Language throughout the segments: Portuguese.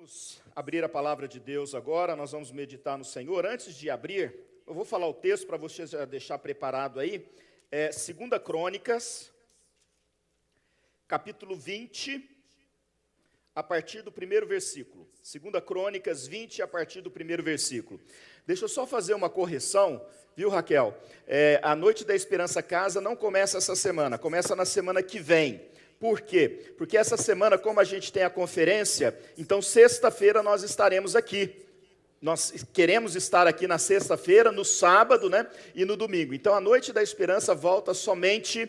Vamos abrir a palavra de Deus agora, nós vamos meditar no Senhor. Antes de abrir, eu vou falar o texto para você já deixar preparado aí. 2 Crônicas, capítulo 20, a partir do primeiro versículo. 2 Crônicas 20, a partir do primeiro versículo. Deixa eu só fazer uma correção, viu, Raquel? A Noite da Esperança Casa não começa essa semana, começa na semana que vem. Por quê? Porque essa semana, como a gente tem a conferência, então sexta-feira nós estaremos aqui. Nós queremos estar aqui na sexta-feira, no sábado, né, e no domingo. Então a Noite da Esperança volta somente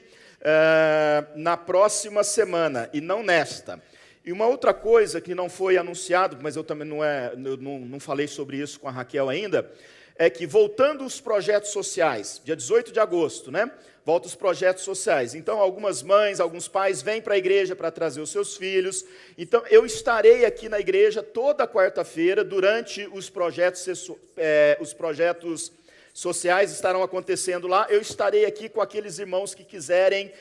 na próxima semana, e não nesta. E uma outra coisa que não foi anunciado, mas eu também não falei sobre isso com a Raquel ainda, é que voltando os projetos sociais, dia 18 de agosto, né? Volta os projetos sociais. Então, algumas mães, alguns pais vêm para a igreja para trazer os seus filhos. Então, eu estarei aqui na igreja toda quarta-feira, durante os projetos sociais estarão acontecendo lá. Eu estarei aqui com aqueles irmãos que quiserem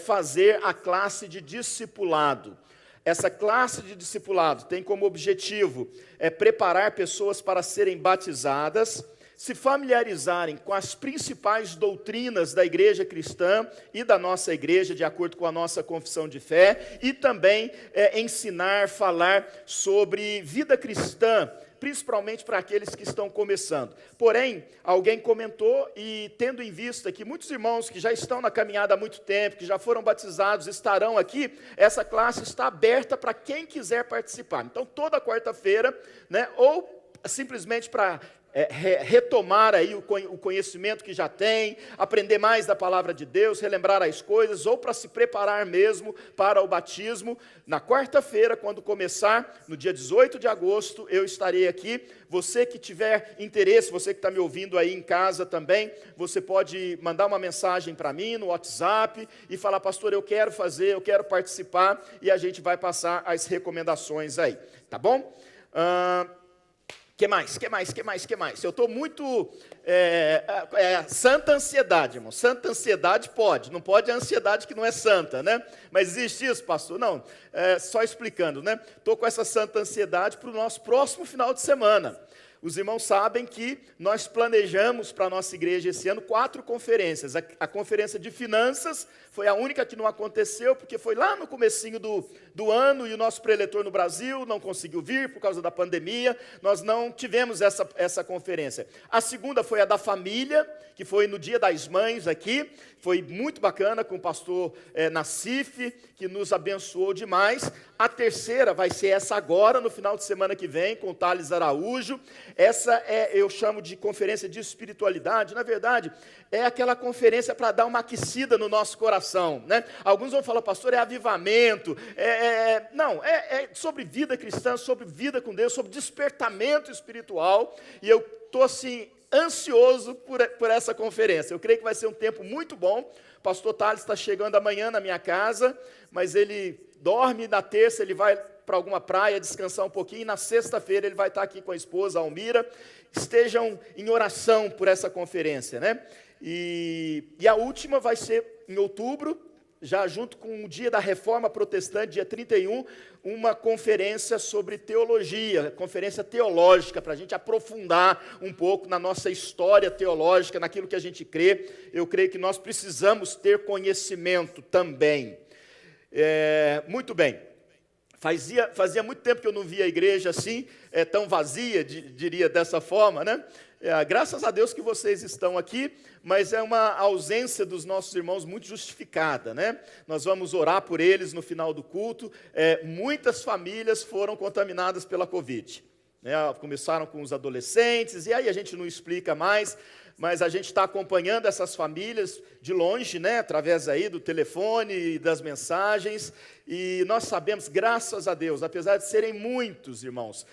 fazer a classe de discipulado. Essa classe de discipulado tem como objetivo preparar pessoas para serem batizadas, se familiarizarem com as principais doutrinas da igreja cristã e da nossa igreja, de acordo com a nossa confissão de fé, e também ensinar, falar sobre vida cristã, principalmente para aqueles que estão começando. Porém, alguém comentou, e tendo em vista que muitos irmãos que já estão na caminhada há muito tempo, que já foram batizados, estarão aqui, essa classe está aberta para quem quiser participar. Então, toda quarta-feira, né, ou simplesmente para retomar aí o conhecimento que já tem, aprender mais da palavra de Deus, relembrar as coisas, ou para se preparar mesmo para o batismo. Na quarta-feira, quando começar, no dia 18 de agosto, eu estarei aqui. Você que tiver interesse, você que está me ouvindo aí em casa também, você pode mandar uma mensagem para mim no WhatsApp e falar: pastor, eu quero fazer, eu quero participar, e a gente vai passar as recomendações aí, tá bom? Que mais? Eu estou muito... santa ansiedade, irmão. Santa ansiedade pode. Não pode a ansiedade que não é santa, né? Mas existe isso, pastor? Não. Só explicando, né? Estou com essa santa ansiedade para o nosso próximo final de semana. Os irmãos sabem que nós planejamos para a nossa igreja esse ano 4 conferências. A conferência de finanças foi a única que não aconteceu, porque foi lá no comecinho do ano, e o nosso preletor no Brasil não conseguiu vir por causa da pandemia. Nós não tivemos essa conferência. A segunda foi a da família, que foi no Dia das Mães aqui. Foi muito bacana com o pastor Nassif, que nos abençoou demais. A terceira vai ser essa agora, no final de semana que vem, com o Thales Araújo. Essa eu chamo de conferência de espiritualidade. Na verdade, é aquela conferência para dar uma aquecida no nosso coração, né? Alguns vão falar: pastor, é avivamento. Não, é sobre vida cristã, sobre vida com Deus, sobre despertamento espiritual. E eu estou assim, ansioso por essa conferência. Eu creio que vai ser um tempo muito bom. O pastor Thales está chegando amanhã na minha casa, mas ele dorme. Na terça ele vai para alguma praia descansar um pouquinho, e na sexta-feira ele vai estar aqui com a esposa, a Almira. Estejam em oração por essa conferência, né? E a última vai ser em outubro, já junto com o dia da Reforma Protestante, dia 31, uma conferência sobre teologia, conferência teológica, para a gente aprofundar um pouco na nossa história teológica, naquilo que a gente crê. Eu creio que nós precisamos ter conhecimento também. Muito bem. Fazia muito tempo que eu não via a igreja assim, tão vazia, diria dessa forma, né? Graças a Deus que vocês estão aqui, mas é uma ausência dos nossos irmãos muito justificada, né? Nós vamos orar por eles no final do culto. Muitas famílias foram contaminadas pela Covid, né? Começaram com os adolescentes, e aí a gente não explica mais, mas a gente está acompanhando essas famílias de longe, né? Através aí do telefone e das mensagens, e nós sabemos, graças a Deus, apesar de serem muitos, irmãos,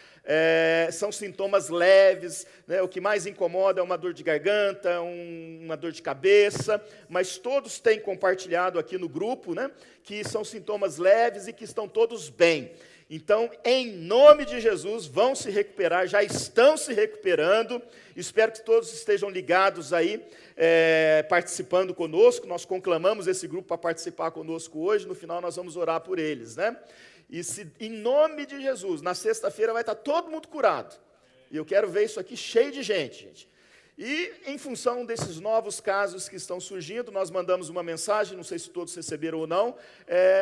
são sintomas leves, né? O que mais incomoda é uma dor de garganta, uma dor de cabeça, mas todos têm compartilhado aqui no grupo, né, que são sintomas leves e que estão todos bem. Então, em nome de Jesus, vão se recuperar, já estão se recuperando. Espero que todos estejam ligados aí, participando conosco. Nós conclamamos esse grupo para participar conosco hoje. No final, nós vamos orar por eles, né? E se, em nome de Jesus, na sexta-feira vai estar todo mundo curado. E eu quero ver isso aqui cheio de gente. E, em função desses novos casos que estão surgindo, nós mandamos uma mensagem, não sei se todos receberam ou não,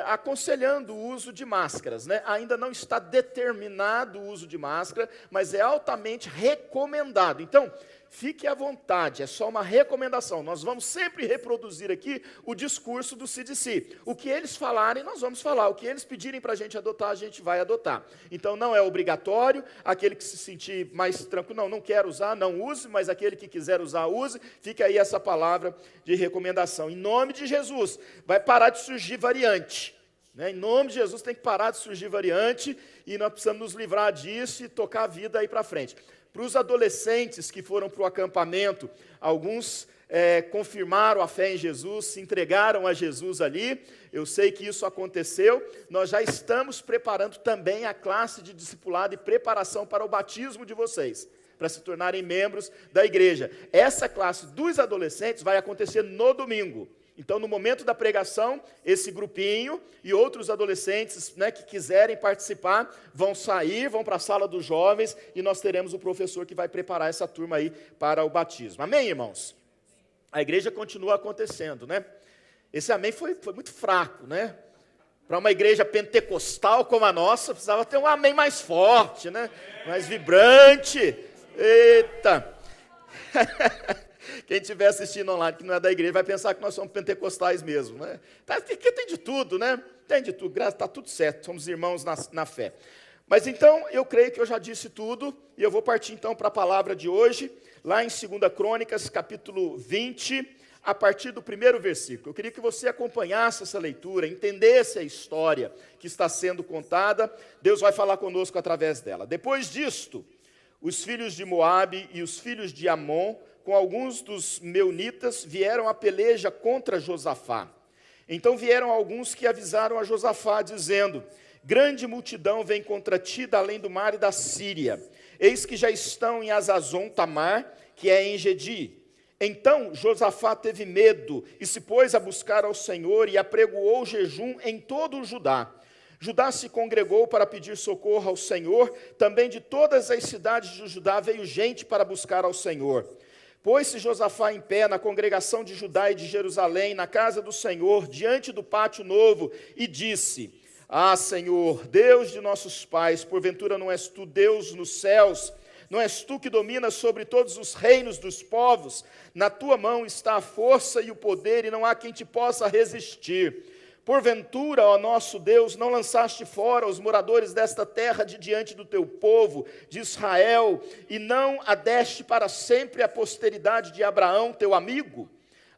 aconselhando o uso de máscaras, né? Ainda não está determinado o uso de máscara, mas é altamente recomendado. Então, fique à vontade, é só uma recomendação. Nós vamos sempre reproduzir aqui o discurso do CDC. O que eles falarem, nós vamos falar. O que eles pedirem para a gente adotar, a gente vai adotar. Então, não é obrigatório. Aquele que se sentir mais tranquilo, não quero usar, não use, mas aquele que quiser usar, use. Fica aí essa palavra de recomendação. Em nome de Jesus, vai parar de surgir variante. Em nome de Jesus, tem que parar de surgir variante e nós precisamos nos livrar disso e tocar a vida aí para frente. Para os adolescentes que foram para o acampamento, alguns confirmaram a fé em Jesus, se entregaram a Jesus ali. Eu sei que isso aconteceu. Nós já estamos preparando também a classe de discipulado e preparação para o batismo de vocês, para se tornarem membros da igreja. Essa classe dos adolescentes vai acontecer no domingo. Então, no momento da pregação, esse grupinho e outros adolescentes, né, que quiserem participar, vão sair, vão para a sala dos jovens, e nós teremos o professor que vai preparar essa turma aí para o batismo. Amém, irmãos? A igreja continua acontecendo, né? Esse amém foi muito fraco, né? Para uma igreja pentecostal como a nossa, precisava ter um amém mais forte, né? Mais vibrante. Eita! Quem estiver assistindo online, que não é da igreja, vai pensar que nós somos pentecostais mesmo, né? Porque tem de tudo, né? Tem de tudo, está tudo certo, somos irmãos na fé. Mas então, eu creio que eu já disse tudo, e eu vou partir então para a palavra de hoje, lá em 2 Crônicas, capítulo 20, a partir do primeiro versículo. Eu queria que você acompanhasse essa leitura, entendesse a história que está sendo contada. Deus vai falar conosco através dela. Depois disto, os filhos de Moabe e os filhos de Amon, com alguns dos meunitas, vieram à peleja contra Josafá. Então vieram alguns que avisaram a Josafá, dizendo: grande multidão vem contra ti da além do mar e da Síria. Eis que já estão em Azazon Tamar, que é em Gedi. Então Josafá teve medo e se pôs a buscar ao Senhor e apregoou jejum em todo o Judá. Judá se congregou para pedir socorro ao Senhor. Também de todas as cidades de Judá veio gente para buscar ao Senhor. Pôs-se Josafá em pé na congregação de Judá e de Jerusalém, na casa do Senhor, diante do pátio novo, e disse: ah, Senhor, Deus de nossos pais, porventura não és tu Deus nos céus? Não és tu que dominas sobre todos os reinos dos povos? Na tua mão está a força e o poder, e não há quem te possa resistir. Porventura, ó nosso Deus, não lançaste fora os moradores desta terra de diante do teu povo, de Israel, e não a deste para sempre a posteridade de Abraão, teu amigo?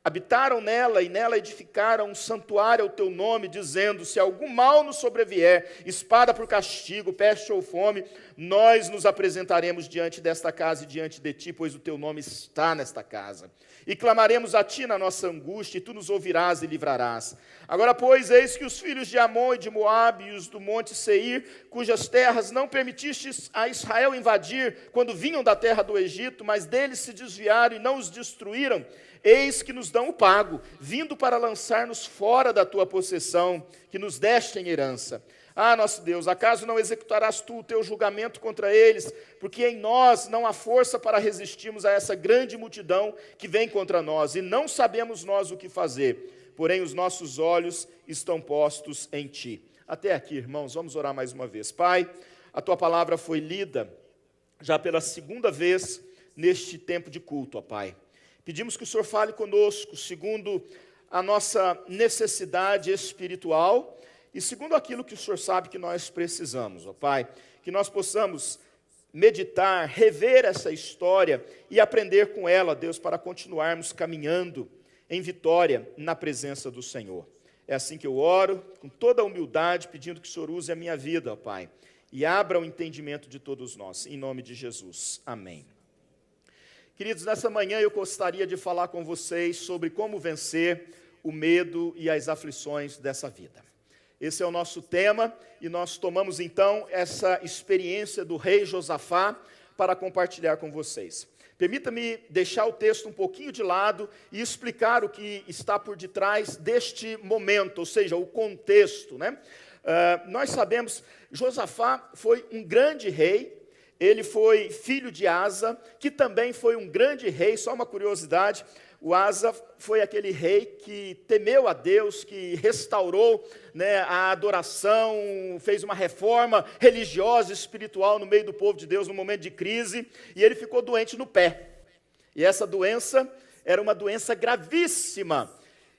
Habitaram nela e nela edificaram um santuário ao teu nome, dizendo: se algum mal nos sobrevier, espada por castigo, peste ou fome, nós nos apresentaremos diante desta casa e diante de ti, pois o teu nome está nesta casa. E clamaremos a ti na nossa angústia, e tu nos ouvirás e livrarás. Agora, pois, eis que os filhos de Amon e de Moabe e os do monte Seir, cujas terras não permitistes a Israel invadir, quando vinham da terra do Egito, mas deles se desviaram e não os destruíram, eis que nos dão o pago, vindo para lançar-nos fora da tua possessão, que nos deste em herança. Ah, nosso Deus, acaso não executarás tu o teu julgamento contra eles? Porque em nós não há força para resistirmos a essa grande multidão que vem contra nós, e não sabemos nós o que fazer, porém os nossos olhos estão postos em ti. Até aqui, irmãos, vamos orar mais uma vez. Pai, a tua palavra foi lida já pela segunda vez neste tempo de culto, ó Pai. Pedimos que o Senhor fale conosco, segundo a nossa necessidade espiritual, e segundo aquilo que o Senhor sabe que nós precisamos, ó Pai, que nós possamos meditar, rever essa história e aprender com ela, Deus, para continuarmos caminhando em vitória na presença do Senhor. É assim que eu oro, com toda a humildade, pedindo que o Senhor use a minha vida, ó Pai, e abra o entendimento de todos nós, em nome de Jesus. Amém. Queridos, nessa manhã eu gostaria de falar com vocês sobre como vencer o medo e as aflições dessa vida. Esse é o nosso tema, e nós tomamos então essa experiência do rei Josafá para compartilhar com vocês. Permita-me deixar o texto um pouquinho de lado e explicar o que está por detrás deste momento, ou seja, o contexto, né? Nós sabemos, Josafá foi um grande rei, ele foi filho de Asa, que também foi um grande rei. Só uma curiosidade, o Asa foi aquele rei que temeu a Deus, que restaurou, né, a adoração, fez uma reforma religiosa, espiritual no meio do povo de Deus no momento de crise, e ele ficou doente no pé. E essa doença era uma doença gravíssima.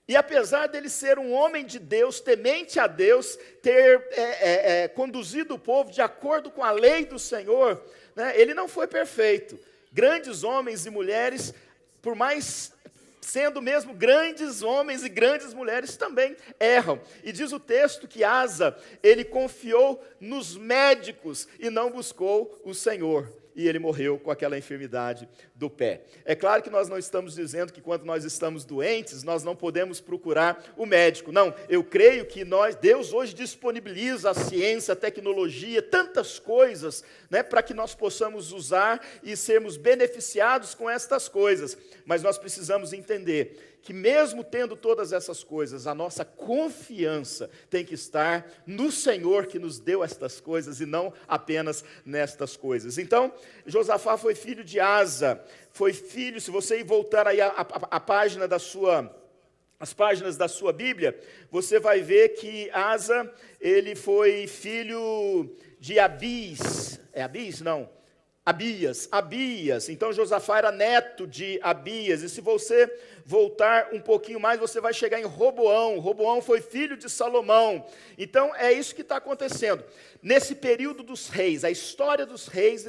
E apesar dele ser um homem de Deus, temente a Deus, ter conduzido o povo de acordo com a lei do Senhor, né, ele não foi perfeito. Grandes homens e mulheres, por mais sendo mesmo grandes homens e grandes mulheres, também erram. E diz o texto que Asa, ele confiou nos médicos e não buscou o Senhor. E ele morreu com aquela enfermidade do pé. É claro que nós não estamos dizendo que quando nós estamos doentes, nós não podemos procurar o médico. Não, eu creio que Deus hoje disponibiliza a ciência, a tecnologia, tantas coisas, né, para que nós possamos usar e sermos beneficiados com estas coisas. Mas nós precisamos entender que mesmo tendo todas essas coisas, a nossa confiança tem que estar no Senhor que nos deu estas coisas e não apenas nestas coisas. Então, Josafá foi filho de Asa, foi filho, se você voltar aí a página da sua... as páginas da sua Bíblia, você vai ver que Asa, ele foi filho de Abias. É Abias? Não. Abias. Então Josafá era neto de Abias. E se você voltar um pouquinho mais, você vai chegar em Roboão. Roboão foi filho de Salomão. Então é isso que está acontecendo. Nesse período dos reis, a história dos reis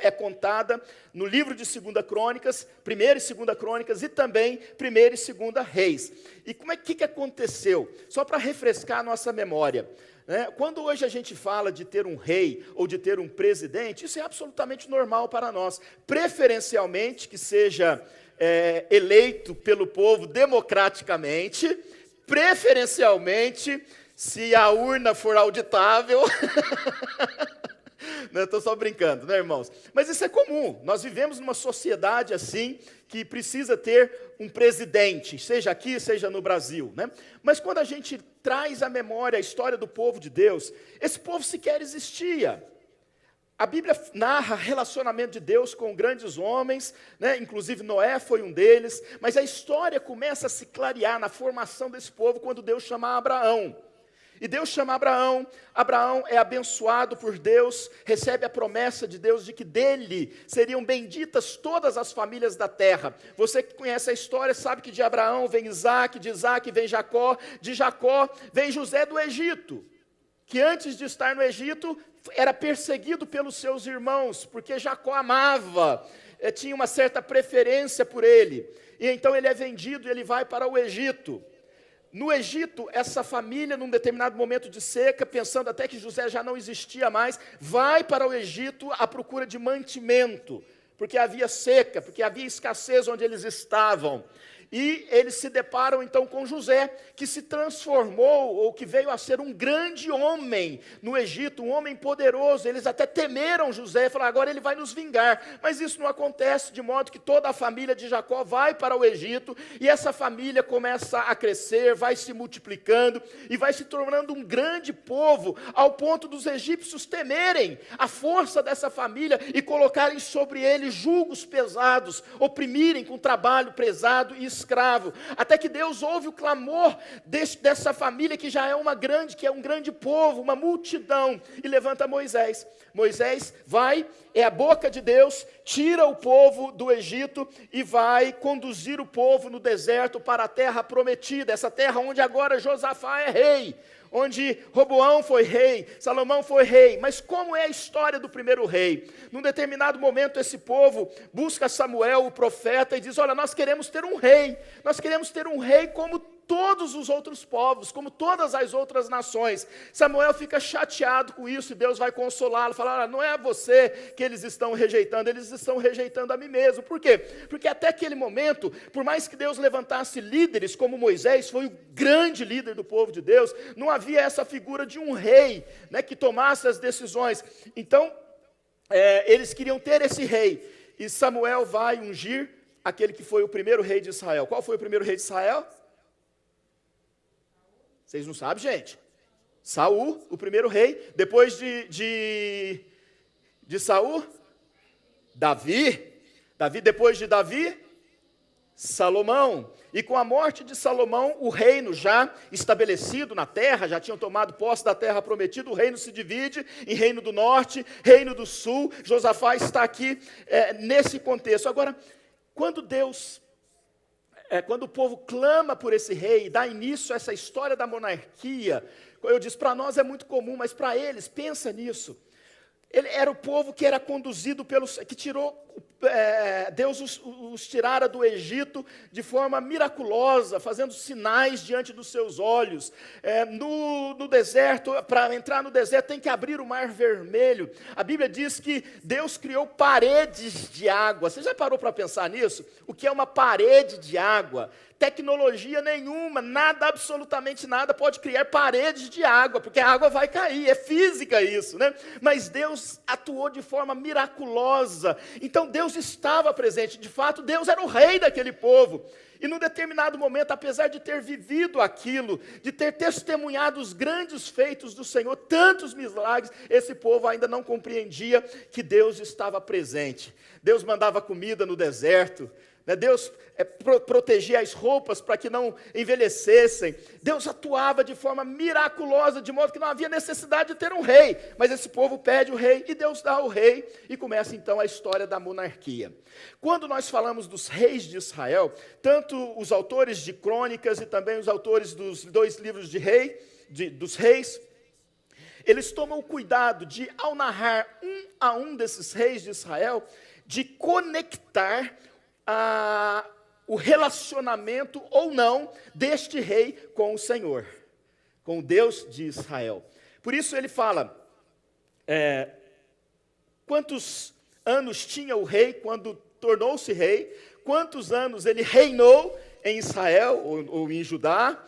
é contada no livro de 2 Crônicas, 1 e 2 Crônicas e também 1 e 2 Reis. E que aconteceu? Só para refrescar a nossa memória. Quando hoje a gente fala de ter um rei ou de ter um presidente, isso é absolutamente normal para nós. Preferencialmente que seja eleito pelo povo democraticamente, preferencialmente se a urna for auditável. Estou só brincando, né, irmãos? Mas isso é comum. Nós vivemos numa sociedade assim, que precisa ter um presidente, seja aqui, seja no Brasil, né? Mas quando a gente traz à memória a história do povo de Deus, esse povo sequer existia. A Bíblia narra relacionamento de Deus com grandes homens, né? Inclusive Noé foi um deles, mas a história começa a se clarear na formação desse povo quando Deus chama Abraão. E Deus chama Abraão, Abraão é abençoado por Deus, recebe a promessa de Deus de que dele seriam benditas todas as famílias da terra. Você que conhece a história sabe que de Abraão vem Isaac, de Isaac vem Jacó, de Jacó vem José do Egito, que antes de estar no Egito era perseguido pelos seus irmãos, porque Jacó amava, tinha uma certa preferência por ele, e então ele é vendido e ele vai para o Egito. No Egito, essa família, num determinado momento de seca, pensando até que José já não existia mais, vai para o Egito à procura de mantimento, porque havia seca, porque havia escassez onde eles estavam. E eles se deparam então com José, que se transformou, ou que veio a ser um grande homem no Egito, um homem poderoso. Eles até temeram José e falaram, agora ele vai nos vingar. Mas isso não acontece, de modo que toda a família de Jacó vai para o Egito, e essa família começa a crescer, vai se multiplicando, e vai se tornando um grande povo, ao ponto dos egípcios temerem a força dessa família, e colocarem sobre eles julgos pesados, oprimirem com trabalho pesado e escravo, até que Deus ouve o clamor dessa família que já é um grande povo, uma multidão, e levanta Moisés. Moisés vai, é a boca de Deus, tira o povo do Egito e vai conduzir o povo no deserto para a terra prometida, essa terra onde agora Josafá é rei, onde Roboão foi rei, Salomão foi rei. Mas como é a história do primeiro rei? Num determinado momento esse povo busca Samuel, o profeta, e diz, olha, nós queremos ter um rei como todos os outros povos, como todas as outras nações. Samuel fica chateado com isso, e Deus vai consolá-lo, falar, olha, não é você que eles estão rejeitando, eles estão rejeitando a mim mesmo. Por quê? Porque até aquele momento, por mais que Deus levantasse líderes, como Moisés, foi o grande líder do povo de Deus, não havia essa figura de um rei, né, que tomasse as decisões. Então, eles queriam ter esse rei, e Samuel vai ungir aquele que foi o primeiro rei de Israel. Qual foi o primeiro rei de Israel? Vocês não sabem, gente? Saul, o primeiro rei. Depois de Saul, Davi. Depois de Davi, Salomão. E com a morte de Salomão, o reino já estabelecido na terra, já tinham tomado posse da terra prometida, o reino se divide em reino do norte, reino do sul. Josafá está aqui nesse contexto. Agora, quando o povo clama por esse rei, dá início a essa história da monarquia, eu disse, para nós é muito comum, mas para eles, pensa nisso. Ele era o povo que era conduzido que tirou, Deus os tirara do Egito de forma miraculosa, fazendo sinais diante dos seus olhos. No deserto, para entrar no deserto tem que abrir o mar vermelho. A Bíblia diz que Deus criou paredes de água. Você já parou para pensar nisso? O que é uma parede de água? Tecnologia nenhuma, nada, absolutamente nada pode criar paredes de água, porque a água vai cair, é física isso, né? Mas Deus atuou de forma miraculosa. Então Deus estava presente, de fato Deus era o rei daquele povo. E num determinado momento, apesar de ter vivido aquilo, de ter testemunhado os grandes feitos do Senhor, tantos milagres, esse povo ainda não compreendia que Deus estava presente. Deus mandava comida no deserto, Deus protegia as roupas para que não envelhecessem. Deus atuava de forma miraculosa, de modo que não havia necessidade de ter um rei. Mas esse povo pede o rei e Deus dá o rei. E começa então a história da monarquia. Quando nós falamos dos reis de Israel, tanto os autores de crônicas e também os autores dos 2 livros dos reis, eles tomam o cuidado de, ao narrar um a um desses reis de Israel, de conectar o relacionamento ou não deste rei com o Senhor, com o Deus de Israel. Por isso ele fala, quantos anos tinha o rei quando tornou-se rei, quantos anos ele reinou em Israel ou em Judá,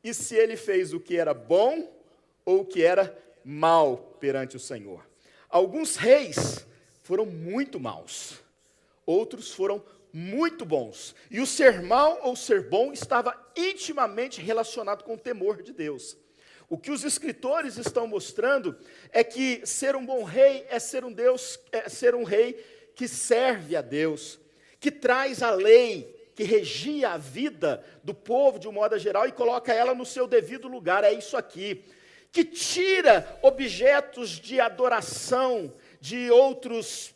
e se ele fez o que era bom ou o que era mal perante o Senhor. Alguns reis foram muito maus. Outros foram muito bons. E o ser mau ou ser bom estava intimamente relacionado com o temor de Deus. O que os escritores estão mostrando é que ser um bom rei é ser um rei que serve a Deus, que traz a lei, que regia a vida do povo de um modo geral e coloca ela no seu devido lugar. É isso aqui. Que tira objetos de adoração de outras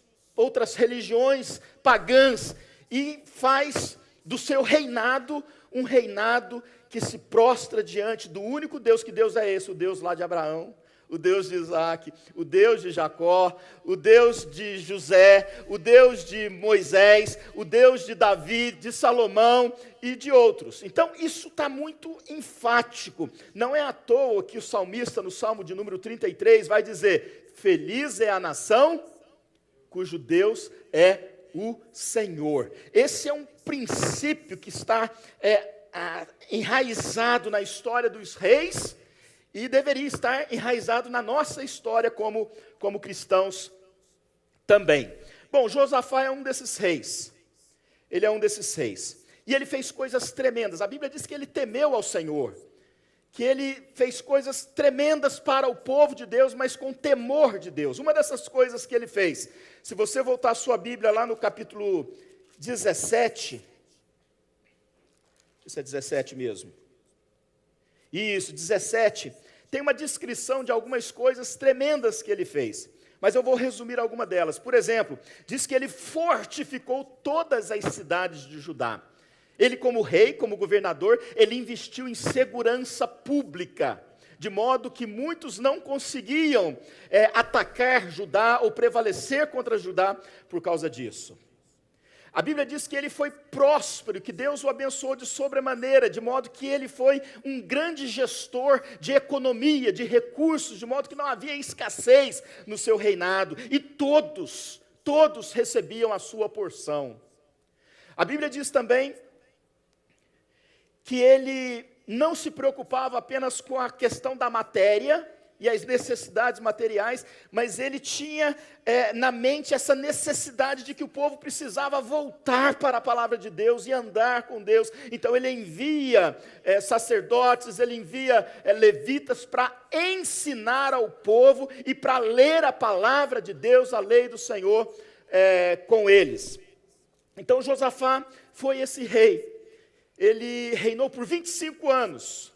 religiões pagãs e faz do seu reinado um reinado que se prostra diante do único Deus. Que Deus é esse? O Deus lá de Abraão, o Deus de Isaac, o Deus de Jacó, o Deus de José, o Deus de Moisés, o Deus de Davi, de Salomão e de outros. Então isso está muito enfático. Não é à toa que o salmista no Salmo de número 33 vai dizer: feliz é a nação cujo Deus é o Senhor. Esse é um princípio que está enraizado na história dos reis e deveria estar enraizado na nossa história como cristãos também. Bom, Josafá é um desses reis. Ele é um desses reis. E ele fez coisas tremendas. A Bíblia diz que ele temeu ao Senhor, que ele fez coisas tremendas para o povo de Deus, mas com temor de Deus. Uma dessas coisas que ele fez, se você voltar a sua Bíblia lá no capítulo 17, isso é 17 mesmo, isso, 17, tem uma descrição de algumas coisas tremendas que ele fez, mas eu vou resumir alguma delas. Por exemplo, diz que ele fortificou todas as cidades de Judá. Ele, como rei, como governador, ele investiu em segurança pública, de modo que muitos não conseguiam atacar Judá ou prevalecer contra Judá por causa disso. A Bíblia diz que ele foi próspero, que Deus o abençoou de sobremaneira, de modo que ele foi um grande gestor de economia, de recursos, de modo que não havia escassez no seu reinado, e todos recebiam a sua porção. A Bíblia diz também que ele não se preocupava apenas com a questão da matéria, e as necessidades materiais, mas ele tinha na mente essa necessidade de que o povo precisava voltar para a palavra de Deus e andar com Deus. Então ele envia sacerdotes, ele envia levitas para ensinar ao povo e para ler a palavra de Deus, a lei do Senhor com eles. Então Josafá foi esse rei. Ele reinou por 25 anos.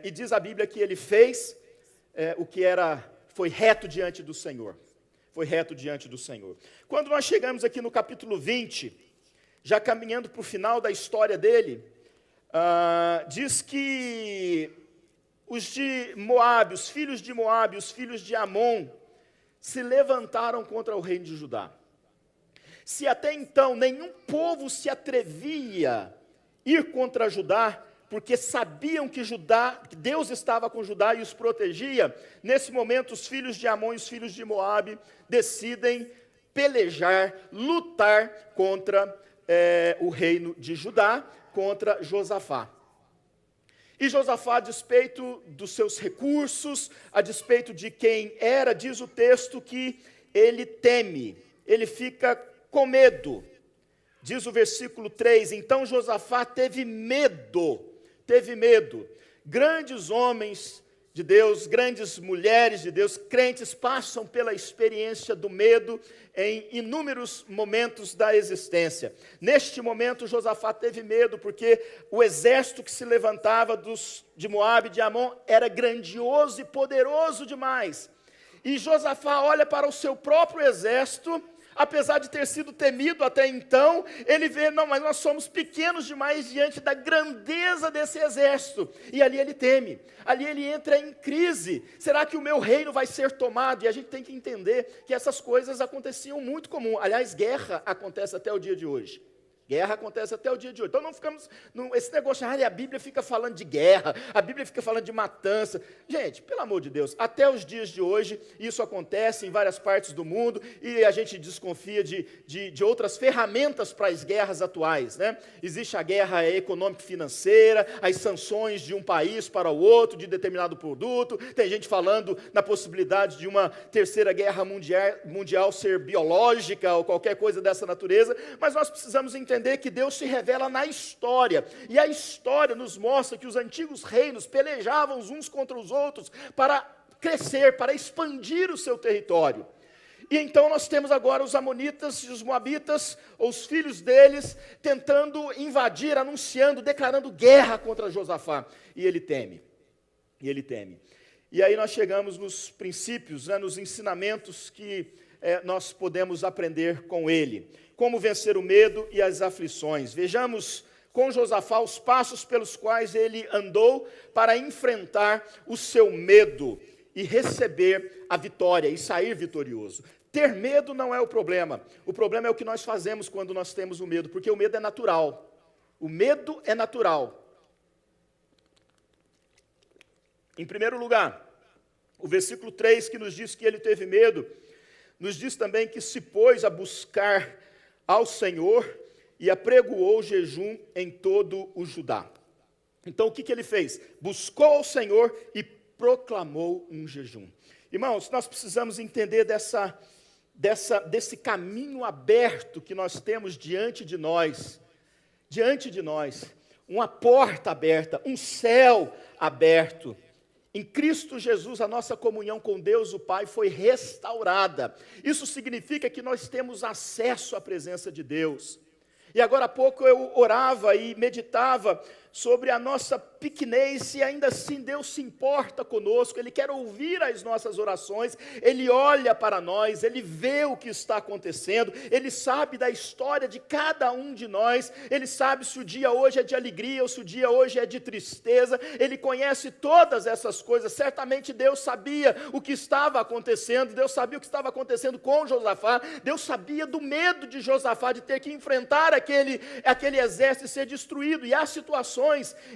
E diz a Bíblia que ele fez o que foi reto diante do Senhor. Foi reto diante do Senhor. Quando nós chegamos aqui no capítulo 20, já caminhando para o final da história dele, diz que os de Moabe, os filhos de Moabe, os filhos de Amon, se levantaram contra o reino de Judá. Se até então nenhum povo se atrevia a ir contra Judá, porque sabiam que Deus estava com Judá e os protegia, nesse momento os filhos de Amon e os filhos de Moabe decidem pelejar, lutar contra o reino de Judá, contra Josafá. E Josafá, a despeito dos seus recursos, a despeito de quem era, diz o texto que ele teme, ele fica com medo. Diz o versículo 3, então Josafá teve medo. Grandes homens de Deus, grandes mulheres de Deus, crentes, passam pela experiência do medo em inúmeros momentos da existência. Neste momento, Josafá teve medo, porque o exército que se levantava de Moabe e de Amon era grandioso e poderoso demais. E Josafá olha para o seu próprio exército, apesar de ter sido temido até então, ele vê, não, mas nós somos pequenos demais diante da grandeza desse exército. E ali ele teme, ali ele entra em crise. Será que o meu reino vai ser tomado? E a gente tem que entender que essas coisas aconteciam muito comum. Aliás, guerra acontece até o dia de hoje. Guerra acontece até o dia de hoje. Então não ficamos esse negócio, a Bíblia fica falando de guerra, a Bíblia fica falando de matança. Gente, pelo amor de Deus, até os dias de hoje, isso acontece em várias partes do mundo, e a gente desconfia de outras ferramentas para as guerras atuais, né? Existe a guerra econômico-financeira, as sanções de um país para o outro, de determinado produto, tem gente falando na possibilidade de uma terceira guerra mundial ser biológica, ou qualquer coisa dessa natureza, mas nós precisamos entender que Deus se revela na história, e a história nos mostra que os antigos reinos pelejavam uns contra os outros para crescer, para expandir o seu território. E então nós temos agora os amonitas e os moabitas, os filhos deles, tentando invadir, anunciando, declarando guerra contra Josafá, e ele teme. E aí nós chegamos nos princípios, nos ensinamentos que nós podemos aprender com ele. Como vencer o medo e as aflições. Vejamos com Josafá os passos pelos quais ele andou para enfrentar o seu medo e receber a vitória e sair vitorioso. Ter medo não é o problema é o que nós fazemos quando nós temos o medo, porque o medo é natural. O medo é natural. Em primeiro lugar, o versículo 3 que nos diz que ele teve medo, nos diz também que se pôs a buscar ao Senhor e apregoou jejum em todo o Judá. Então o que ele fez? Buscou ao Senhor e proclamou um jejum. Irmãos, nós precisamos entender desse caminho aberto que nós temos diante de nós, uma porta aberta, um céu aberto. Em Cristo Jesus, a nossa comunhão com Deus, o Pai, foi restaurada. Isso significa que nós temos acesso à presença de Deus. E agora há pouco eu orava e meditava sobre a nossa pequenez, e ainda assim Deus se importa conosco, Ele quer ouvir as nossas orações, Ele olha para nós, Ele vê o que está acontecendo, Ele sabe da história de cada um de nós, Ele sabe se o dia hoje é de alegria ou se o dia hoje é de tristeza, Ele conhece todas essas coisas. Certamente Deus sabia o que estava acontecendo, Deus sabia o que estava acontecendo com Josafá, Deus sabia do medo de Josafá de ter que enfrentar aquele exército e ser destruído, e há situações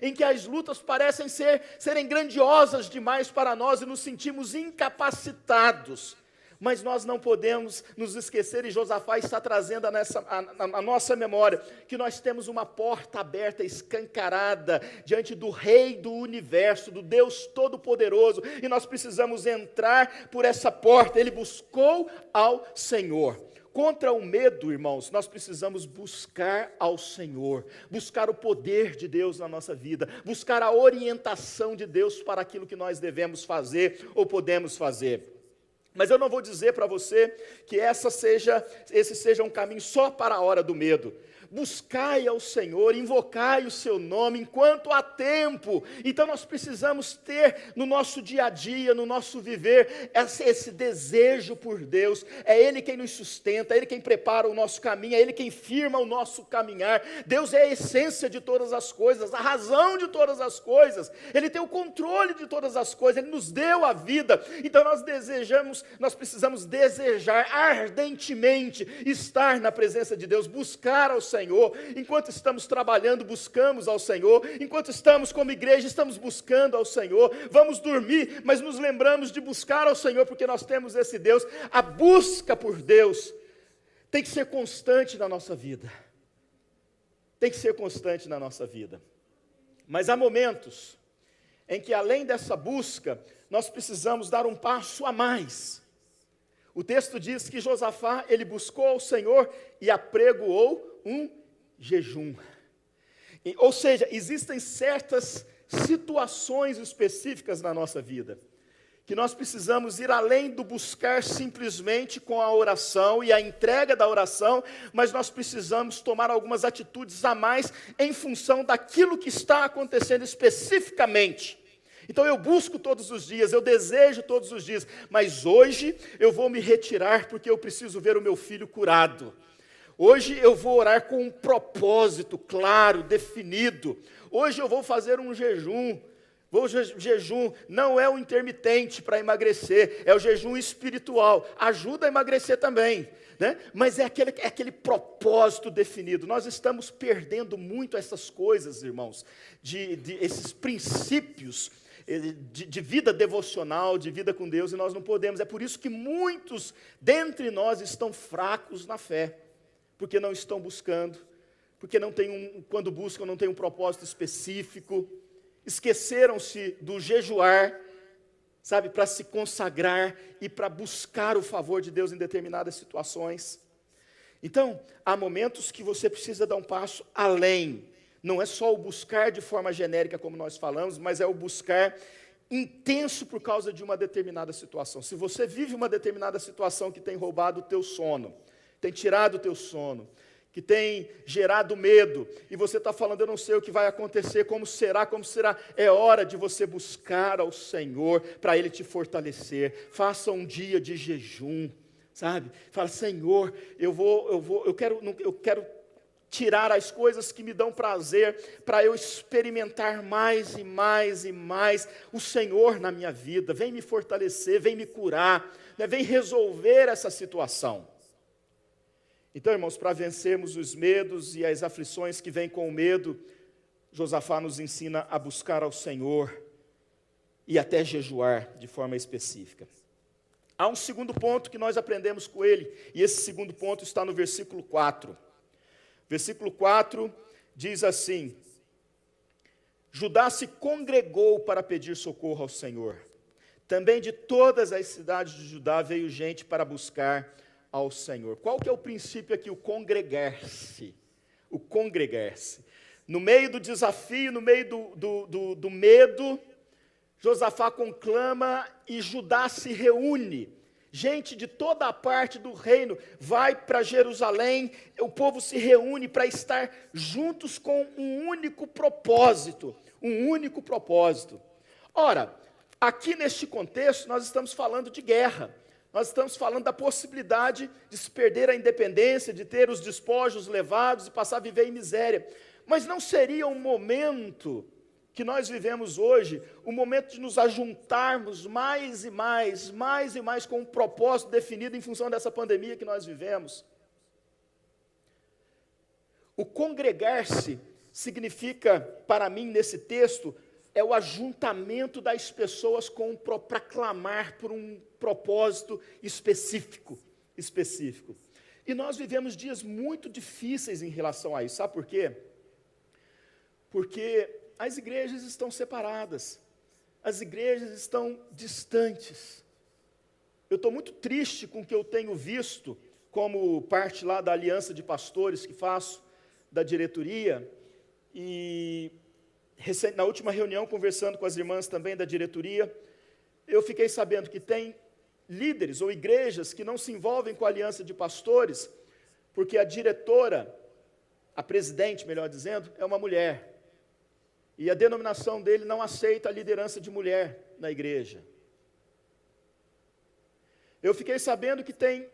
em que as lutas parecem serem grandiosas demais para nós e nos sentimos incapacitados. Mas nós não podemos nos esquecer, e Josafá está trazendo a nossa memória, que nós temos uma porta aberta, escancarada, diante do Rei do Universo, do Deus Todo-Poderoso, e nós precisamos entrar por essa porta. Ele buscou ao Senhor. Contra o medo, irmãos, nós precisamos buscar ao Senhor, buscar o poder de Deus na nossa vida, buscar a orientação de Deus para aquilo que nós devemos fazer ou podemos fazer. Mas eu não vou dizer para você que esse seja um caminho só para a hora do medo. Buscai ao Senhor, invocai o seu nome enquanto há tempo. Então nós precisamos ter no nosso dia a dia, no nosso viver, esse desejo por Deus. É Ele quem nos sustenta, é Ele quem prepara o nosso caminho, é Ele quem firma o nosso caminhar. Deus é a essência de todas as coisas, a razão de todas as coisas. Ele tem o controle de todas as coisas, Ele nos deu a vida. Então nós precisamos desejar ardentemente estar na presença de Deus, buscar ao Senhor. Enquanto estamos trabalhando, buscamos ao Senhor. Enquanto estamos como igreja, estamos buscando ao Senhor. Vamos dormir, mas nos lembramos de buscar ao Senhor, porque nós temos esse Deus. A busca por Deus tem que ser constante na nossa vida. Tem que ser constante na nossa vida. Mas há momentos em que, além dessa busca, nós precisamos dar um passo a mais. O texto diz que Josafá, ele buscou ao Senhor e apregoou um jejum. Ou seja, existem certas situações específicas na nossa vida, que nós precisamos ir além do buscar simplesmente com a oração e a entrega da oração, mas nós precisamos tomar algumas atitudes a mais em função daquilo que está acontecendo especificamente. Então eu busco todos os dias, eu desejo todos os dias, mas hoje eu vou me retirar porque eu preciso ver o meu filho curado. Hoje eu vou orar com um propósito claro, definido. Hoje eu vou fazer um jejum. O jejum não é o intermitente para emagrecer, é o jejum espiritual. Ajuda a emagrecer também, né? Mas é aquele propósito definido. Nós estamos perdendo muito essas coisas, irmãos, esses princípios de vida devocional, de vida com Deus, e nós não podemos. É por isso que muitos dentre nós estão fracos na fé. Porque não estão buscando, porque quando buscam não tem um propósito específico, esqueceram-se do jejuar, sabe, para se consagrar e para buscar o favor de Deus em determinadas situações. Então, há momentos que você precisa dar um passo além, não é só o buscar de forma genérica como nós falamos, mas é o buscar intenso por causa de uma determinada situação. Se você vive uma determinada situação que tem roubado o teu sono, tem tirado o teu sono, que tem gerado medo, e você está falando, eu não sei o que vai acontecer, como será, é hora de você buscar ao Senhor, para Ele te fortalecer. Faça um dia de jejum, sabe? Fala, Senhor, eu quero tirar as coisas que me dão prazer, para eu experimentar mais e mais e mais o Senhor na minha vida. Vem me fortalecer, vem me curar, né? Vem resolver essa situação. Então, irmãos, para vencermos os medos e as aflições que vêm com o medo, Josafá nos ensina a buscar ao Senhor e até jejuar de forma específica. Há um segundo ponto que nós aprendemos com ele, e esse segundo ponto está no versículo 4. Versículo 4 diz assim: Judá se congregou para pedir socorro ao Senhor. Também de todas as cidades de Judá veio gente para buscar ao Senhor. Qual que é o princípio aqui? O congregar-se. O congregar-se. No meio do desafio, no meio do medo, Josafá conclama e Judá se reúne. Gente de toda a parte do reino vai para Jerusalém, o povo se reúne para estar juntos com um único propósito. Um único propósito. Ora, aqui neste contexto nós estamos falando de guerra. Nós estamos falando da possibilidade de se perder a independência, de ter os despojos levados e passar a viver em miséria. Mas não seria um momento que nós vivemos hoje, um momento de nos ajuntarmos mais e mais com um propósito definido em função dessa pandemia que nós vivemos? O congregar-se significa, para mim, nesse texto, é o ajuntamento das pessoas para clamar por um propósito específico. E nós vivemos dias muito difíceis em relação a isso. Sabe por quê? Porque as igrejas estão separadas, as igrejas estão distantes. Eu estou muito triste com o que eu tenho visto, como parte lá da aliança de pastores que faço, da diretoria, e na última reunião, conversando com as irmãs também da diretoria, eu fiquei sabendo que tem líderes ou igrejas que não se envolvem com a aliança de pastores, porque a diretora, a presidente, melhor dizendo, é uma mulher. E a denominação dele não aceita a liderança de mulher na igreja. Eu fiquei sabendo que tem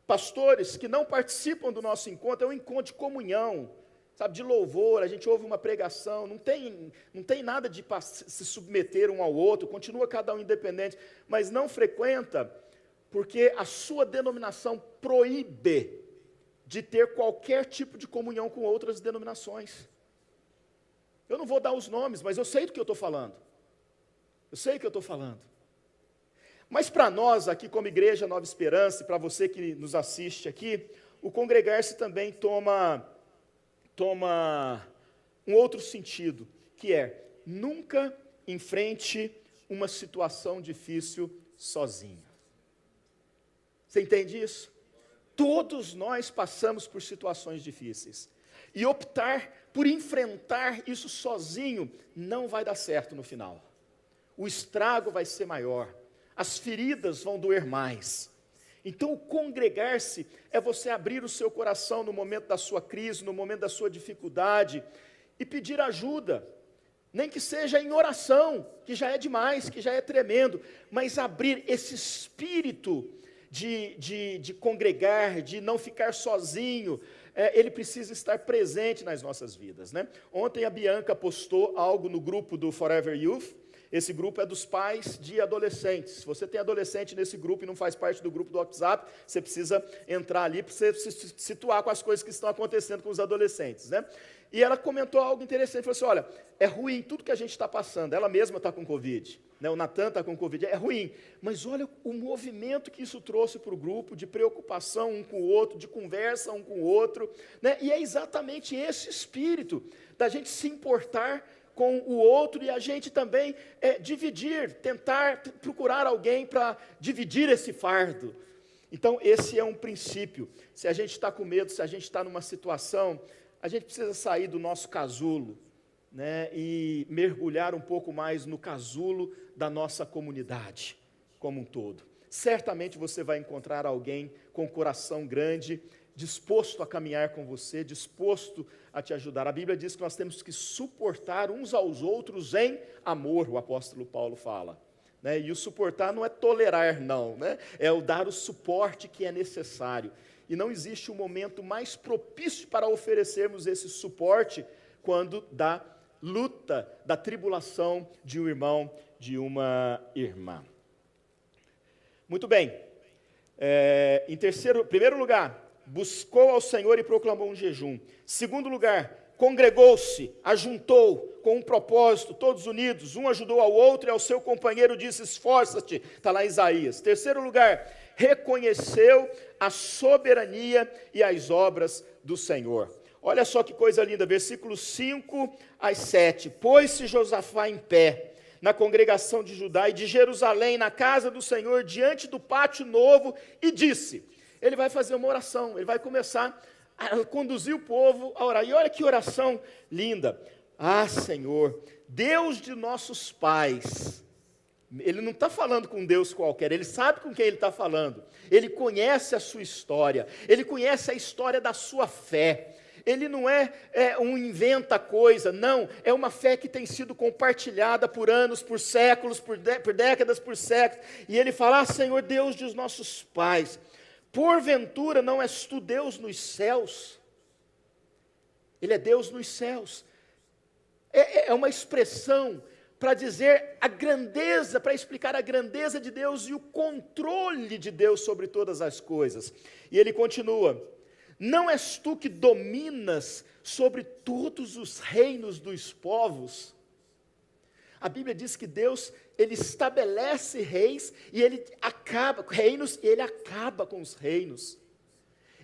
pastores que não participam do nosso encontro, é um encontro de comunhão, sabe, de louvor, a gente ouve uma pregação, não tem nada de se submeter um ao outro, continua cada um independente, mas não frequenta, porque a sua denominação proíbe de ter qualquer tipo de comunhão com outras denominações. Eu não vou dar os nomes, mas eu sei do que eu estou falando. Mas para nós aqui como Igreja Nova Esperança, e para você que nos assiste aqui, o congregar-se também toma um outro sentido, que é, nunca enfrente uma situação difícil sozinho. Você entende isso? Todos nós passamos por situações difíceis. E optar por enfrentar isso sozinho não vai dar certo no final. O estrago vai ser maior, as feridas vão doer mais. Então, o congregar-se é você abrir o seu coração no momento da sua crise, no momento da sua dificuldade, e pedir ajuda, nem que seja em oração, que já é demais, que já é tremendo, mas abrir esse espírito de congregar, de não ficar sozinho, ele precisa estar presente nas nossas vidas, né? Ontem a Bianca postou algo no grupo do Forever Youth. Esse grupo é dos pais de adolescentes. Se você tem adolescente nesse grupo e não faz parte do grupo do WhatsApp, você precisa entrar ali para você se situar com as coisas que estão acontecendo com os adolescentes, né? E ela comentou algo interessante, falou assim, olha, é ruim tudo que a gente está passando, ela mesma está com Covid, né? O Natan está com Covid, é ruim, mas olha o movimento que isso trouxe para o grupo, de preocupação um com o outro, de conversa um com o outro, né? E é exatamente esse espírito, da gente se importar com o outro e a gente também dividir, tentar procurar alguém para dividir esse fardo. Então, esse é um princípio. Se a gente está com medo, se a gente está numa situação, a gente precisa sair do nosso casulo, né, e mergulhar um pouco mais no casulo da nossa comunidade como um todo. Certamente você vai encontrar alguém com coração grande, disposto a caminhar com você, disposto a te ajudar. A Bíblia diz que nós temos que suportar uns aos outros em amor, o apóstolo Paulo fala. Né? E o suportar não é tolerar, não, né? É o dar o suporte que é necessário. E não existe um momento mais propício para oferecermos esse suporte quando da luta, da tribulação de um irmão, de uma irmã. Muito bem. Primeiro lugar, buscou ao Senhor e proclamou um jejum. Segundo lugar, congregou-se, ajuntou com um propósito, todos unidos, um ajudou ao outro e ao seu companheiro disse, esforça-te, está lá em Isaías. Terceiro lugar, reconheceu a soberania e as obras do Senhor. Olha só que coisa linda, versículos 5 a 7. Pôs-se Josafá em pé na congregação de Judá e de Jerusalém, na casa do Senhor, diante do pátio novo, e disse, ele vai fazer uma oração, ele vai começar a conduzir o povo a orar. E olha que oração linda. Ah, Senhor, Deus de nossos pais. Ele não está falando com Deus qualquer, ele sabe com quem ele está falando. Ele conhece a sua história, ele conhece a história da sua fé. Ele não é um inventa coisa, não, é uma fé que tem sido compartilhada por anos, por séculos, por décadas, por séculos. E ele fala, ah, Senhor, Deus dos nossos pais, porventura não és tu Deus nos céus? Ele é Deus nos céus. É uma expressão para dizer a grandeza, para explicar a grandeza de Deus e o controle de Deus sobre todas as coisas. E ele continua, não és tu que dominas sobre todos os reinos dos povos? A Bíblia diz que Deus, Ele estabelece reinos e Ele acaba com os reinos.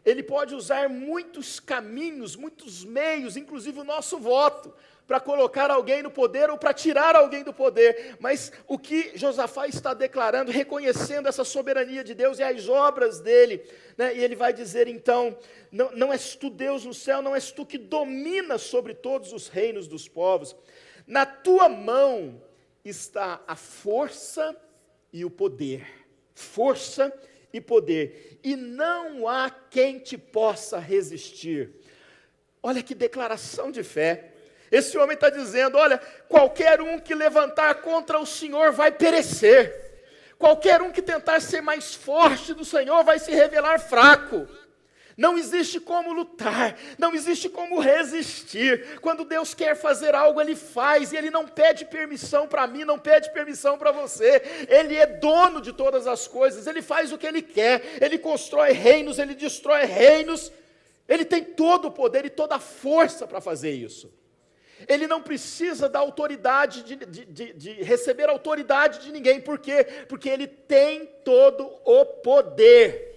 Ele pode usar muitos caminhos, muitos meios, inclusive o nosso voto, para colocar alguém no poder ou para tirar alguém do poder. Mas o que Josafá está declarando, reconhecendo essa soberania de Deus e as obras dele, né? E ele vai dizer então, não és tu Deus no céu, não és tu que dominas sobre todos os reinos dos povos. Na tua mão está a força e o poder. Força e poder. E não há quem te possa resistir. Olha que declaração de fé. Esse homem está dizendo, olha, qualquer um que levantar contra o Senhor vai perecer. Qualquer um que tentar ser mais forte do Senhor vai se revelar fraco. Não existe como lutar, não existe como resistir. Quando Deus quer fazer algo, Ele faz, e Ele não pede permissão para mim, não pede permissão para você. Ele é dono de todas as coisas, Ele faz o que Ele quer, Ele constrói reinos, Ele destrói reinos. Ele tem todo o poder e toda a força para fazer isso. Ele não precisa da autoridade, de receber autoridade de ninguém. Por quê? Porque Ele tem todo o poder.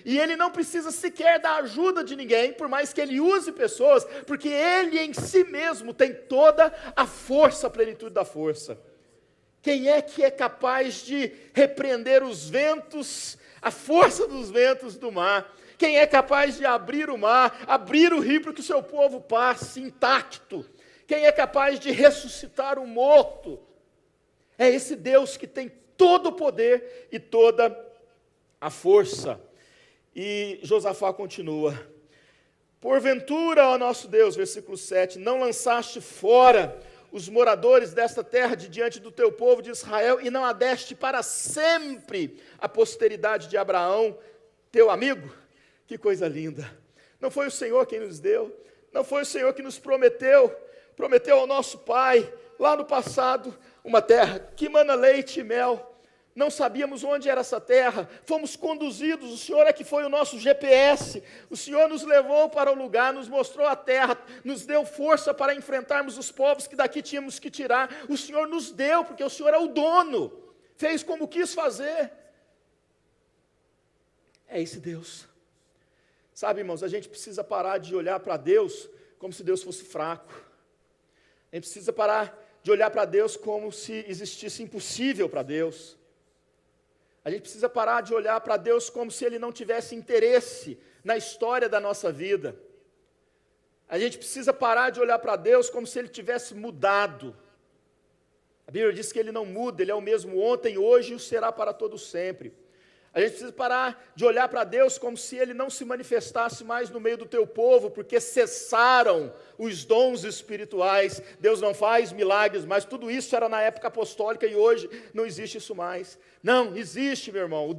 E Ele não precisa sequer da ajuda de ninguém, por mais que Ele use pessoas, porque Ele em si mesmo tem toda a força, a plenitude da força. Quem é que é capaz de repreender os ventos, a força dos ventos do mar? Quem é capaz de abrir o mar, abrir o rio para que o seu povo passe intacto? Quem é capaz de ressuscitar o morto? É esse Deus que tem todo o poder e toda a força. E Josafá continua, porventura, ó nosso Deus, versículo 7, não lançaste fora os moradores desta terra de diante do teu povo de Israel, e não a deste para sempre a posteridade de Abraão, teu amigo? Que coisa linda! Não foi o Senhor quem nos deu, não foi o Senhor que nos prometeu ao nosso pai, lá no passado, uma terra que mana leite e mel. Não sabíamos onde era essa terra, fomos conduzidos, o Senhor é que foi o nosso GPS, o Senhor nos levou para o lugar, nos mostrou a terra, nos deu força para enfrentarmos os povos que daqui tínhamos que tirar. O Senhor nos deu, porque o Senhor é o dono, fez como quis fazer. É esse Deus. Sabe, irmãos, a gente precisa parar de olhar para Deus como se Deus fosse fraco. A gente precisa parar de olhar para Deus como se existisse impossível para Deus. A gente precisa parar de olhar para Deus como se Ele não tivesse interesse na história da nossa vida. A gente precisa parar de olhar para Deus como se Ele tivesse mudado. A Bíblia diz que Ele não muda, Ele é o mesmo ontem, hoje e o será para todo sempre. A gente precisa parar de olhar para Deus como se Ele não se manifestasse mais no meio do teu povo, porque cessaram os dons espirituais. Deus não faz milagres, mas tudo isso era na época apostólica e hoje não existe isso mais. Não, existe, meu irmão.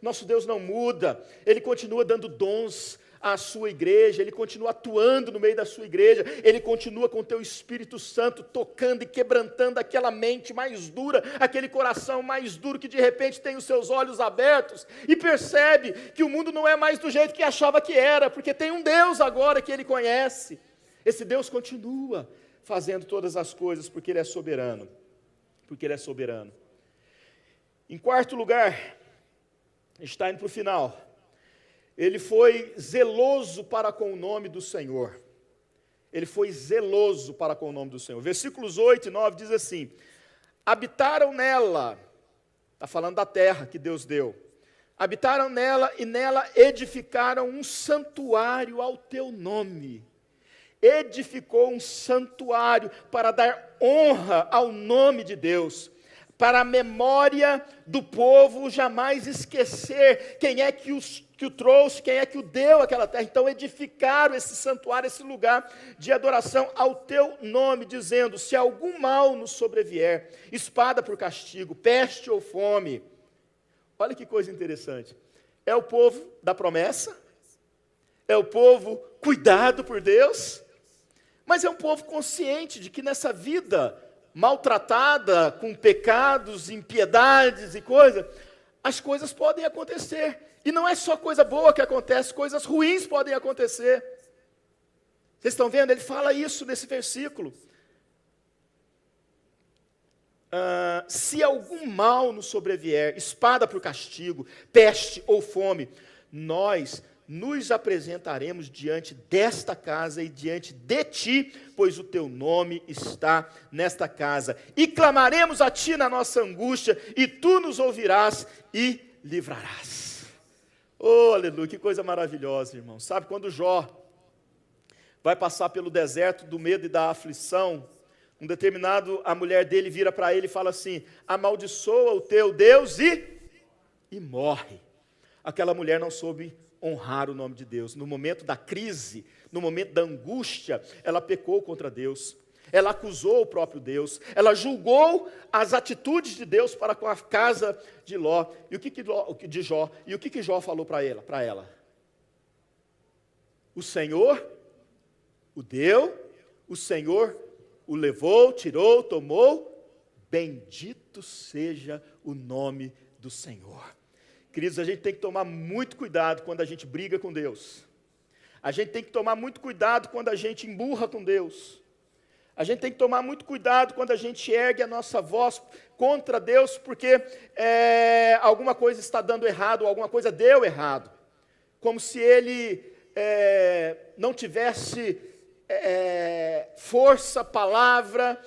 Nosso Deus não muda. Ele continua dando dons à sua igreja, Ele continua atuando no meio da sua igreja, Ele continua com o teu Espírito Santo tocando e quebrantando aquela mente mais dura, aquele coração mais duro que de repente tem os seus olhos abertos e percebe que o mundo não é mais do jeito que achava que era, porque tem um Deus agora que ele conhece. Esse Deus continua fazendo todas as coisas porque Ele é soberano, Em quarto lugar, a gente está indo para o final. Ele foi zeloso para com o nome do Senhor. Ele foi zeloso para com o nome do Senhor. Versículos 8 e 9 diz assim, habitaram nela, está falando da terra que Deus deu, habitaram nela e nela edificaram um santuário ao teu nome. Edificou um santuário para dar honra ao nome de Deus, para a memória do povo jamais esquecer quem é que o trouxe, quem é que o deu àquela terra. Então edificaram esse santuário, esse lugar de adoração ao teu nome, dizendo, se algum mal nos sobrevier, espada por castigo, peste ou fome. Olha que coisa interessante. É o povo da promessa, é o povo cuidado por Deus, mas é um povo consciente de que nessa vida maltratada, com pecados, impiedades e coisas, as coisas podem acontecer. E não é só coisa boa que acontece, coisas ruins podem acontecer. Vocês estão vendo? Ele fala isso nesse versículo. se algum mal nos sobrevier, espada por castigo, peste ou fome, nós nos apresentaremos diante desta casa e diante de ti, pois o teu nome está nesta casa. E clamaremos a ti na nossa angústia, e tu nos ouvirás e livrarás. Oh, aleluia, que coisa maravilhosa, irmão. Sabe, quando Jó vai passar pelo deserto do medo e da aflição, a mulher dele vira para ele e fala assim: amaldiçoa o teu Deus e morre. Aquela mulher não soube honrar o nome de Deus. No momento da crise, no momento da angústia, ela pecou contra Deus. Ela acusou o próprio Deus. Ela julgou as atitudes de Deus para com a casa de Jó. E o que Jó falou para ela? O Senhor o deu, o Senhor o levou, tirou, tomou. Bendito seja o nome do Senhor. Queridos, a gente tem que tomar muito cuidado quando a gente briga com Deus. A gente tem que tomar muito cuidado quando a gente emburra com Deus. A gente tem que tomar muito cuidado quando a gente ergue a nossa voz contra Deus, porque alguma coisa está dando errado, ou alguma coisa deu errado. Como se Ele não tivesse força, palavra,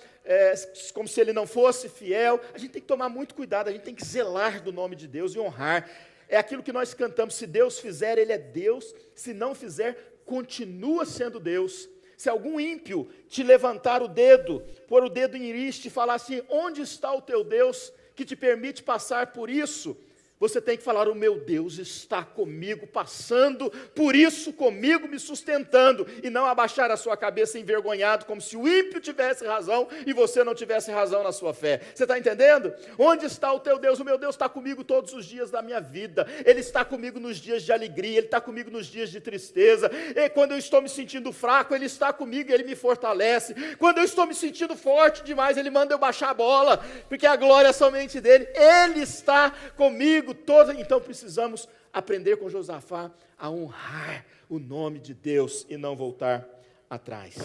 como se Ele não fosse fiel. A gente tem que tomar muito cuidado, a gente tem que zelar do nome de Deus e honrar. É aquilo que nós cantamos: se Deus fizer, Ele é Deus; se não fizer, continua sendo Deus. Se algum ímpio te levantar o dedo, pôr o dedo em riste e falar assim: onde está o teu Deus que te permite passar por isso? Você tem que falar: o meu Deus está comigo, passando por isso comigo, me sustentando, e não abaixar a sua cabeça envergonhado, como se o ímpio tivesse razão e você não tivesse razão na sua fé. Você está entendendo? Onde está o teu Deus? O meu Deus está comigo todos os dias da minha vida. Ele está comigo nos dias de alegria, Ele está comigo nos dias de tristeza. E quando eu estou me sentindo fraco, Ele está comigo, Ele me fortalece. Quando eu estou me sentindo forte demais, Ele manda eu baixar a bola, porque a glória é somente dEle. Ele está comigo. Então precisamos aprender com Josafá a honrar o nome de Deus e não voltar atrás.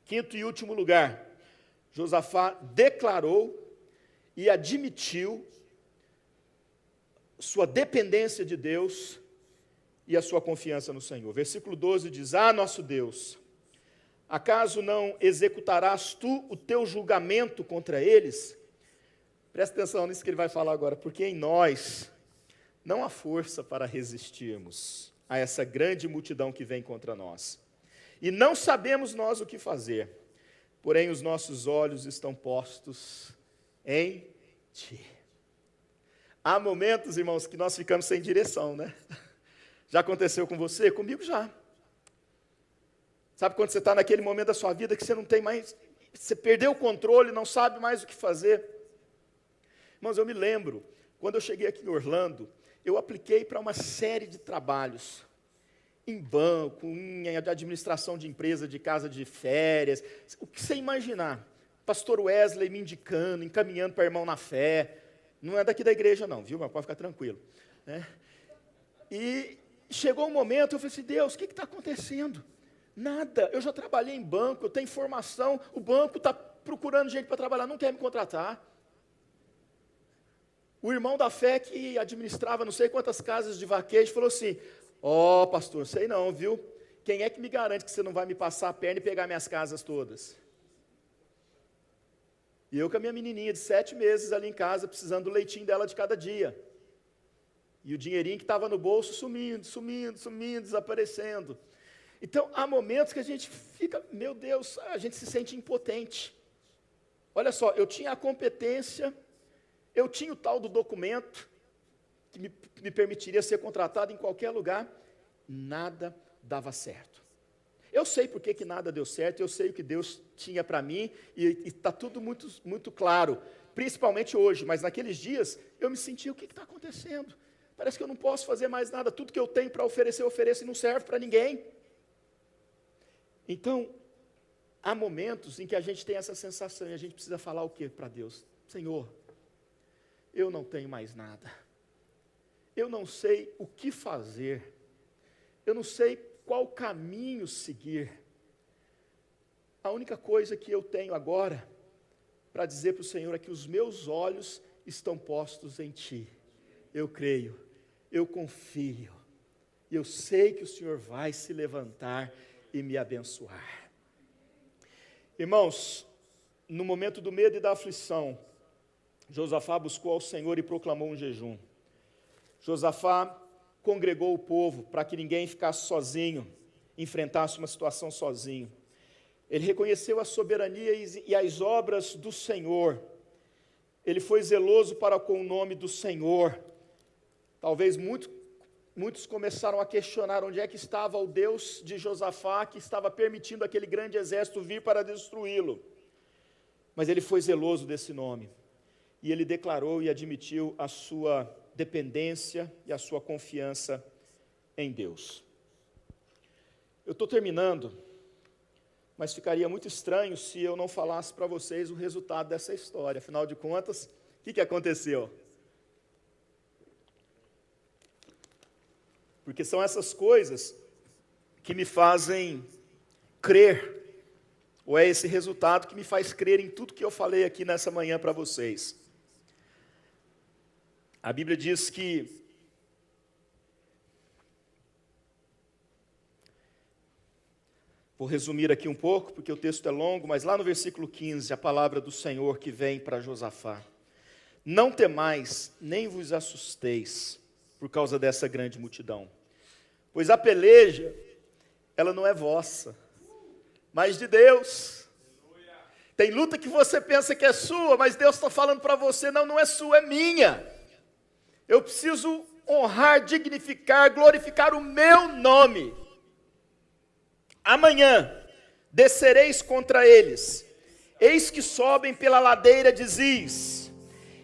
Quinto e último lugar, Josafá declarou e admitiu sua dependência de Deus e a sua confiança no Senhor. Versículo 12 diz: nosso Deus, acaso não executarás tu o teu julgamento contra eles? Presta atenção nisso que ele vai falar agora, porque em nós não há força para resistirmos a essa grande multidão que vem contra nós. E não sabemos nós o que fazer, porém os nossos olhos estão postos em Ti. Há momentos, irmãos, que nós ficamos sem direção, né? Já aconteceu com você? Comigo já. Sabe quando você está naquele momento da sua vida que você não tem mais, você perdeu o controle, não sabe mais o que fazer? Irmãos, eu me lembro, quando eu cheguei aqui em Orlando, eu apliquei para uma série de trabalhos, em banco, em administração de empresa, de casa de férias, o que você imaginar. Pastor Wesley me indicando, encaminhando para irmão na fé. Não é daqui da igreja não, viu? Mas pode ficar tranquilo. Né? E chegou um momento, eu falei assim: Deus, o que está acontecendo? Nada, eu já trabalhei em banco, eu tenho formação, o banco está procurando gente para trabalhar, não quer me contratar. O irmão da fé que administrava não sei quantas casas de vaquejo falou assim: pastor, sei não, viu? Quem é que me garante que você não vai me passar a perna e pegar minhas casas todas? E eu com a minha menininha de 7 meses ali em casa, precisando do leitinho dela de cada dia. E o dinheirinho que estava no bolso sumindo, desaparecendo. Então, há momentos que a gente fica, meu Deus, a gente se sente impotente. Olha só, eu tinha a competência, eu tinha o tal do documento que me permitiria ser contratado em qualquer lugar, nada dava certo. Eu sei por que nada deu certo, eu sei o que Deus tinha para mim, e está tudo muito, muito claro, principalmente hoje, mas naqueles dias eu me sentia: o que está acontecendo? Parece que eu não posso fazer mais nada, tudo que eu tenho para oferecer, eu ofereço e não serve para ninguém. Então, há momentos em que a gente tem essa sensação, e a gente precisa falar o que para Deus? Senhor, eu não tenho mais nada, eu não sei o que fazer, eu não sei qual caminho seguir. A única coisa que eu tenho agora para dizer para o Senhor é que os meus olhos estão postos em Ti. Eu creio, eu confio, e eu sei que o Senhor vai se levantar e me abençoar. Irmãos, no momento do medo e da aflição, Josafá buscou ao Senhor e proclamou um jejum. Josafá congregou o povo para que ninguém ficasse sozinho, enfrentasse uma situação sozinho. Ele reconheceu a soberania e as obras do Senhor. Ele foi zeloso para com o nome do Senhor. Talvez muitos começaram a questionar onde é que estava o Deus de Josafá, que estava permitindo aquele grande exército vir para destruí-lo. Mas ele foi zeloso desse nome. E ele declarou e admitiu a sua dependência e a sua confiança em Deus. Eu estou terminando, mas ficaria muito estranho se eu não falasse para vocês o resultado dessa história. Afinal de contas, o que aconteceu? Porque são essas coisas que me fazem crer, ou é esse resultado que me faz crer em tudo que eu falei aqui nessa manhã para vocês. A Bíblia diz que vou resumir aqui um pouco, porque o texto é longo, mas lá no versículo 15, a palavra do Senhor que vem para Josafá. Não temais, nem vos assusteis, por causa dessa grande multidão. Pois a peleja, ela não é vossa, mas de Deus. Tem luta que você pensa que é sua, mas Deus está falando para você, não é sua, é minha. Eu preciso honrar, dignificar, glorificar o meu nome. Amanhã descereis contra eles, eis que sobem pela ladeira de Ziz,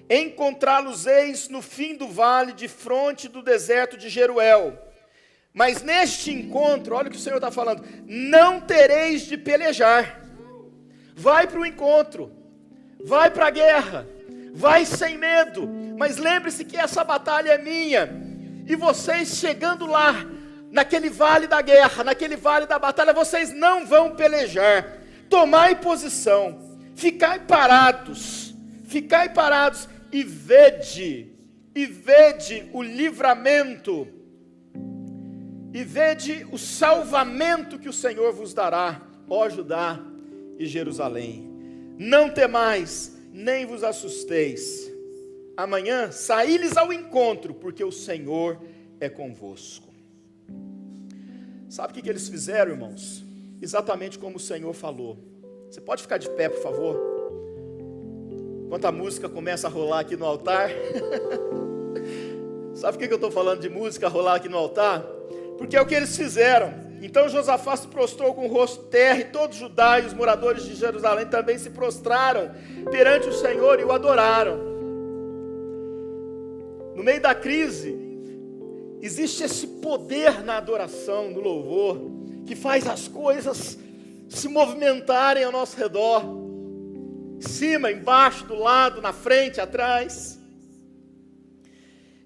encontrá-los-eis no fim do vale, de fronte do deserto de Jeruel. Mas neste encontro, olha o que o Senhor está falando, não tereis de pelejar. Vai para o encontro, vai para a guerra, vai sem medo, mas lembre-se que essa batalha é minha, e vocês chegando lá, naquele vale da guerra, naquele vale da batalha, vocês não vão pelejar. Tomai posição, ficai parados e vede o livramento, e vede o salvamento que o Senhor vos dará, ó Judá e Jerusalém. Não temais, nem vos assusteis. Amanhã saí-lhes ao encontro, porque o Senhor é convosco. Sabe o que eles fizeram, irmãos? Exatamente como o Senhor falou. Você pode ficar de pé, por favor? Enquanto a música começa a rolar aqui no altar. Sabe por que eu estou falando de música rolar aqui no altar? Porque é o que eles fizeram. Então Josafá se prostrou com o rosto terra, e todos os Judá e os moradores de Jerusalém também se prostraram perante o Senhor e o adoraram. No meio da crise, existe esse poder na adoração, no louvor, que faz as coisas se movimentarem ao nosso redor, em cima, embaixo, do lado, na frente, atrás.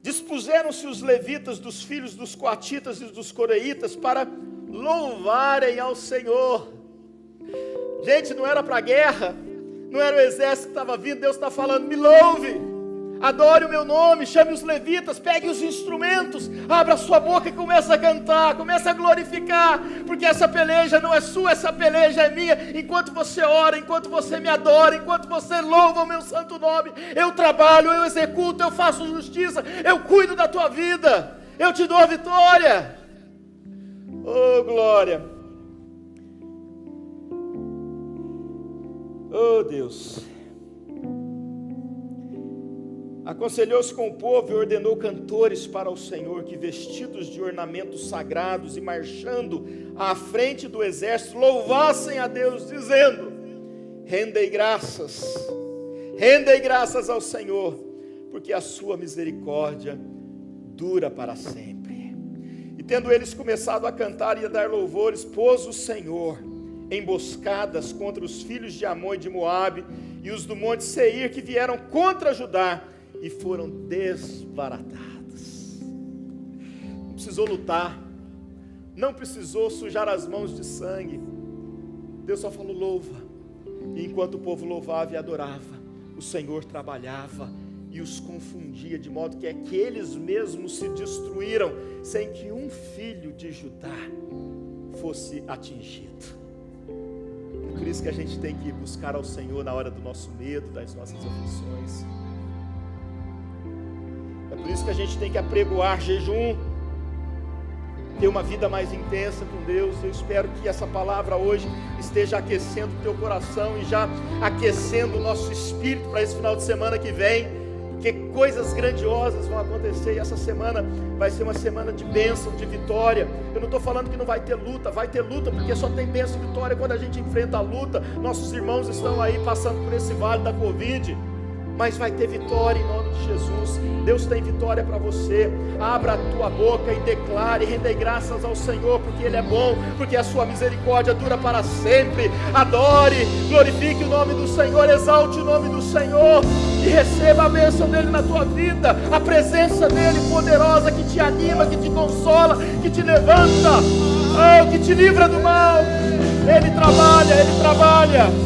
Dispuseram-se os levitas dos filhos dos coatitas e dos coreitas para louvarem ao Senhor. Gente, não era para a guerra, não era o exército que estava vindo, Deus está falando, me louve, adore o meu nome, chame os levitas, pegue os instrumentos, abra a sua boca e comece a cantar, comece a glorificar, porque essa peleja não é sua, essa peleja é minha. Enquanto você ora, enquanto você me adora, enquanto você louva o meu santo nome, eu trabalho, eu executo, eu faço justiça, eu cuido da tua vida, eu te dou a vitória. Oh glória, oh Deus. Aconselhou-se com o povo e ordenou cantores para o Senhor, que vestidos de ornamentos sagrados e marchando à frente do exército, louvassem a Deus, dizendo, rendei graças ao Senhor, porque a sua misericórdia dura para sempre. E tendo eles começado a cantar e a dar louvores, pôs o Senhor emboscadas contra os filhos de Amon e de Moabe, e os do monte Seir, que vieram contra Judá, e foram desbaratados. Não precisou lutar, não precisou sujar as mãos de sangue. Deus só falou, louva. E enquanto o povo louvava e adorava, o Senhor trabalhava e os confundia, de modo que aqueles mesmos se destruíram, sem que um filho de Judá fosse atingido. É por isso que a gente tem que buscar ao Senhor na hora do nosso medo, das nossas aflições. É por isso que a gente tem que apregoar jejum, ter uma vida mais intensa com Deus. Eu espero que essa palavra hoje esteja aquecendo o teu coração e já aquecendo o nosso espírito para esse final de semana que vem, porque coisas grandiosas vão acontecer e essa semana vai ser uma semana de bênção, de vitória. Eu não estou falando que não vai ter luta, vai ter luta, porque só tem bênção e vitória quando a gente enfrenta a luta. Nossos irmãos estão aí passando por esse vale da Covid, mas vai ter vitória em nome de Jesus. Deus tem vitória para você. Abra a tua boca e declare, renda graças ao Senhor, porque Ele é bom, porque a sua misericórdia dura para sempre. Adore, glorifique o nome do Senhor, exalte o nome do Senhor e receba a bênção dEle na tua vida, a presença dEle poderosa que te anima, que te consola, que te levanta, que te livra do mal. Ele trabalha, Ele trabalha.